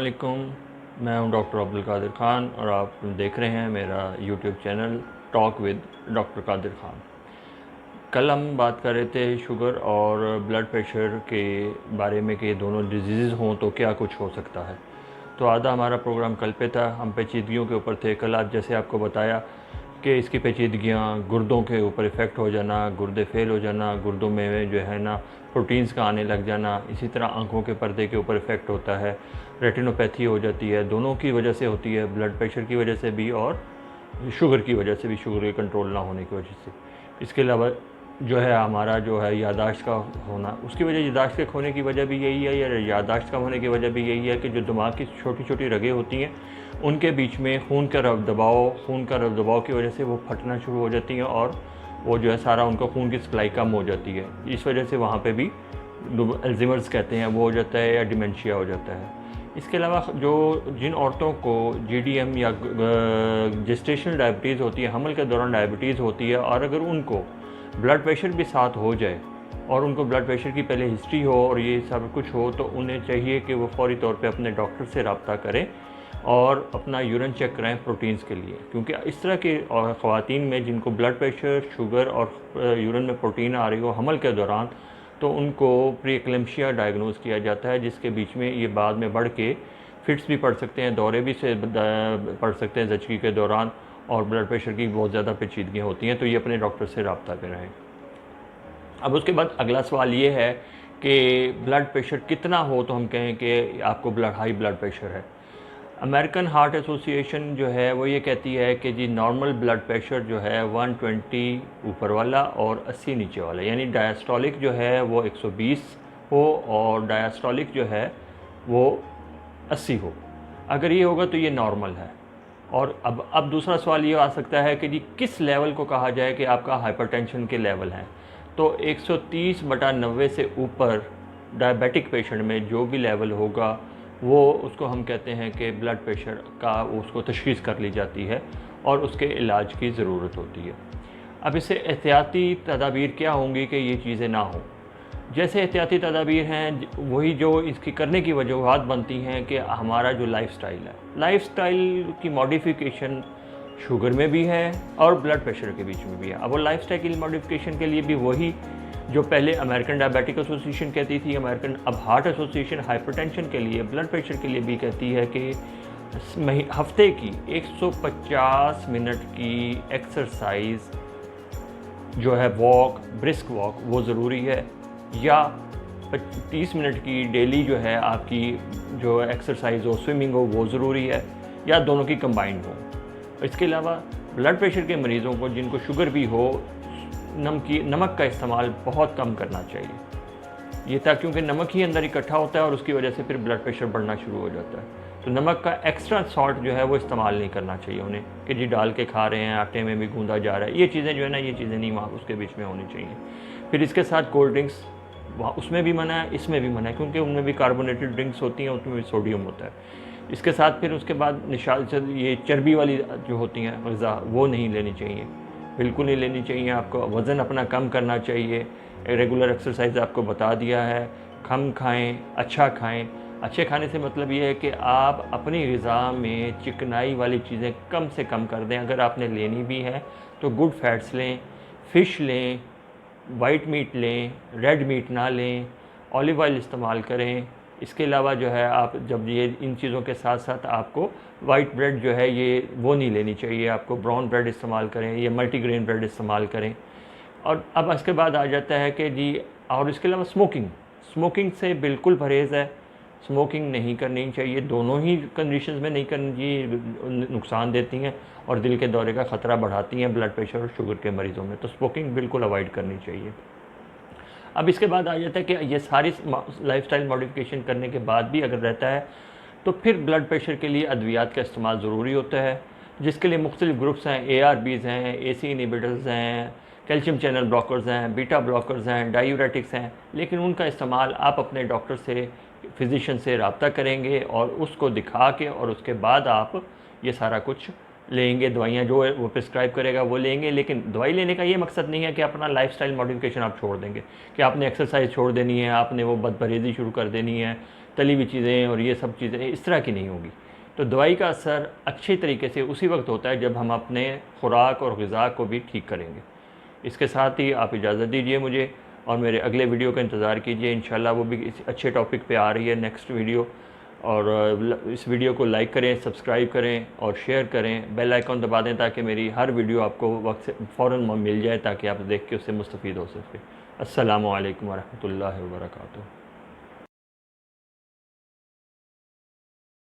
अस्सलामुअलैकुम। मैं हूं डॉक्टर अब्दुल कादिर ख़ान और आप देख रहे हैं मेरा YouTube channel talk with doctor Kadir Khan. कल हम बात कर रहे थे शुगर और ब्लड प्रेशर के बारे में कि ये दोनों डिजीज़ हों तो क्या कुछ हो सकता है। तो आधा हमारा प्रोग्राम कल पे था, हम पेचीदगियों के ऊपर थे। कल आज जैसे आपको बताया कि इसकी पेचीदगियाँ गुर्दों के ऊपर इफ़ेक्ट हो जाना, गुर्दे फेल हो जाना, गुर्दों में जो है ना प्रोटीन्स का आने लग जाना, इसी तरह आँखों के पर्दे के ऊपर इफ़ेक्ट होता है, रेटिनोपैथी हो जाती है। दोनों की वजह से होती है, ब्लड प्रेशर की वजह से भी और शुगर की वजह से भी, शुगर के कंट्रोल ना होने की वजह से। इसके अलावा जो है हमारा जो है याददाश्त का होना, उसकी वजह याददाश्त के खोने की वजह भी यही है, या याददाश्त कम होने की वजह भी यही है कि जो दिमाग की छोटी छोटी रगें होती हैं उनके बीच में खून का रव दबाव की वजह से वो फटना शुरू हो जाती हैं और वो जो है सारा उनका खून की सप्लाई कम हो जाती है। इस वजह से वहाँ पे भी अल्ज़ाइमर्स कहते हैं वो हो जाता है या डिमेंशिया हो जाता है। इसके अलावा जिन औरतों को जीडीएम या जेस्टेशनल डायबिटीज़ होती है, हमल के दौरान डायबिटीज़ होती है, और अगर उनको ब्लड प्रेशर भी साथ हो जाए और उनको ब्लड प्रेशर की पहले हिस्ट्री हो और ये सब कुछ हो, तो उन्हें चाहिए कि वो फ़ौरी तौर पे अपने डॉक्टर से रब्ता करें और अपना यूरिन चेक कराएं प्रोटीन्स के लिए। क्योंकि इस तरह की ख़वातीन में जिनको ब्लड प्रेशर, शुगर और यूरिन में प्रोटीन आ रही हो हमल के दौरान, तो उनको प्री एक्लेम्शिया डायग्नोज किया जाता है, जिसके बीच में ये बाद में बढ़ के फिट्स भी पड़ सकते हैं, दौरे भी से पड़ सकते हैं ज़चगी के दौरान, और ब्लड प्रेशर की बहुत ज़्यादा पेचीदगियाँ होती हैं। तो ये अपने डॉक्टर से रब्ता कराएँ। अब उसके बाद अगला सवाल ये है कि ब्लड प्रेशर कितना हो तो हम कहें कि आपको हाई ब्लड प्रेशर है। अमेरिकन हार्ट एसोसिएशन जो है वो ये कहती है कि जी नॉर्मल ब्लड प्रेशर जो है 120 ऊपर वाला और 80 नीचे वाला, यानी डायस्टोलिक जो है वो 120 हो और डायस्टोलिक जो है वो 80 हो। अगर ये होगा तो ये नॉर्मल है। और अब दूसरा सवाल ये आ सकता है कि जी किस लेवल को कहा जाए कि आपका हाइपरटेंशन के लेवल हैं। तो 130/90 से ऊपर डायबिटिक पेशेंट में जो भी लेवल होगा वो उसको हम कहते हैं कि ब्लड प्रेशर का उसको तशख़ीस कर ली जाती है और उसके इलाज की ज़रूरत होती है। अब इससे एहतियाती तदाबीर क्या होंगी कि ये चीज़ें ना हों। जैसे एहतियाती तदाबीर हैं वही जो इसकी करने की वजूहात बनती हैं कि हमारा जो लाइफ़स्टाइल है, लाइफ़स्टाइल की मॉडिफिकेशन शुगर में भी है और ब्लड प्रेशर के बीच में भी है। अब वो लाइफ़स्टाइल की मॉडिफिकेशन के लिए भी वही जो पहले अमेरिकन डायबिटिक एसोसिएशन कहती थी, अब हार्ट एसोसिएशन हाइपरटेंशन के लिए, ब्लड प्रेशर के लिए भी कहती है कि हफ्ते की 150 मिनट की एक्सरसाइज जो है ब्रिस्क वॉक वो ज़रूरी है, या 30 मिनट की डेली जो है आपकी जो एक्सरसाइज हो, स्विमिंग हो, वो ज़रूरी है, या दोनों की कंबाइंड हो। इसके अलावा ब्लड प्रेशर के मरीज़ों को जिनको शुगर भी हो, नमक का इस्तेमाल बहुत कम करना चाहिए। ये था क्योंकि नमक ही अंदर इकट्ठा होता है और उसकी वजह से फिर ब्लड प्रेशर बढ़ना शुरू हो जाता है। तो नमक का एक्स्ट्रा सॉल्ट जो है वो इस्तेमाल नहीं करना चाहिए उन्हें कि जी डाल के खा रहे हैं, आटे में भी गूंदा जा रहा है, ये चीज़ें जो है ना, ये चीज़ें नहीं वहाँ उसके बीच में होनी चाहिए। फिर इसके साथ कोल्ड ड्रिंक्स, वहाँ उसमें भी मना है, इसमें भी मना है, क्योंकि उनमें भी कार्बोनेटेड ड्रिंक्स होती हैं, उसमें भी सोडियम होता है। इसके साथ फिर उसके बाद ये चर्बी वाली जो होती हैं ग़िज़ा वो नहीं लेनी चाहिए, बिल्कुल नहीं लेनी चाहिए। आपको वज़न अपना कम करना चाहिए। रेगुलर एक्सरसाइज आपको बता दिया है। कम खाएं, अच्छा खाएं। अच्छे खाने से मतलब ये है कि आप अपनी ग़िज़ा में चिकनाई वाली चीज़ें कम से कम कर दें। अगर आपने लेनी भी है तो गुड फैट्स लें, फ़िश लें, वाइट मीट लें, रेड मीट ना लें, ऑलिव ऑयल इस्तेमाल करें। इसके अलावा जो है आप जब ये इन चीज़ों के साथ साथ आपको वाइट ब्रेड जो है ये वो नहीं लेनी चाहिए, आपको ब्राउन ब्रेड इस्तेमाल करें या मल्टीग्रेन ब्रेड इस्तेमाल करें। और अब इसके बाद आ जाता है कि जी, और इसके अलावा स्मोकिंग से बिल्कुल परहेज़ है, स्मोकिंग नहीं करनी चाहिए, दोनों ही कंडीशंस में नहीं करनी चाहिए, नुकसान देती हैं और दिल के दौरे का ख़तरा बढ़ाती हैं ब्लड प्रेशर और शुगर के मरीज़ों में। तो स्मोकिंग बिल्कुल अवॉइड करनी चाहिए। अब इसके बाद आ जाता है कि ये सारी लाइफस्टाइल मॉडिफिकेशन करने के बाद भी अगर रहता है तो फिर ब्लड प्रेशर के लिए अद्वियात का इस्तेमाल ज़रूरी होता है, जिसके लिए मुख्तलिफ़ ग्रुप्स हैं, ARBs हैं, AC इनहिबिटर्स हैं, कैल्शियम चैनल ब्लॉकर्स हैं, बीटा ब्लॉकर्स हैं, डायूरेटिक्स हैं। लेकिन उनका इस्तेमाल आप अपने डॉक्टर से, फिजिशियन से रब्ता करेंगे और उसको दिखा के और उसके बाद आप ये सारा कुछ लेंगे। दवाइयाँ जो वो प्रिस्क्राइब करेगा वो लेंगे। लेकिन दवाई लेने का ये मकसद नहीं है कि अपना लाइफस्टाइल मॉडिफिकेशन आप छोड़ देंगे, कि आपने एक्सरसाइज छोड़ देनी है, आपने वो बदपरहेज़ी शुरू कर देनी है, तली हुई चीज़ें और ये सब चीज़ें इस तरह की नहीं होगी। तो दवाई का असर अच्छे तरीके से उसी वक्त होता है जब हम अपने खुराक और ग़िज़ा को भी ठीक करेंगे। इसके साथ ही आप इजाज़त दीजिए मुझे और मेरे अगले वीडियो का इंतज़ार कीजिए। इंशाल्लाह वो भी इस अच्छे टॉपिक पे आ रही है नेक्स्ट वीडियो। और इस वीडियो को लाइक करें, सब्सक्राइब करें और शेयर करें, बेल आइकॉन दबा दें ताकि मेरी हर वीडियो आपको वक्त से फ़ौरन मिल जाए ताकि आप देख के उससे मुस्तफ़ीद हो सकें। अस्सलामु अलैकुम वरहमतुल्लाहि वबरकातुहू।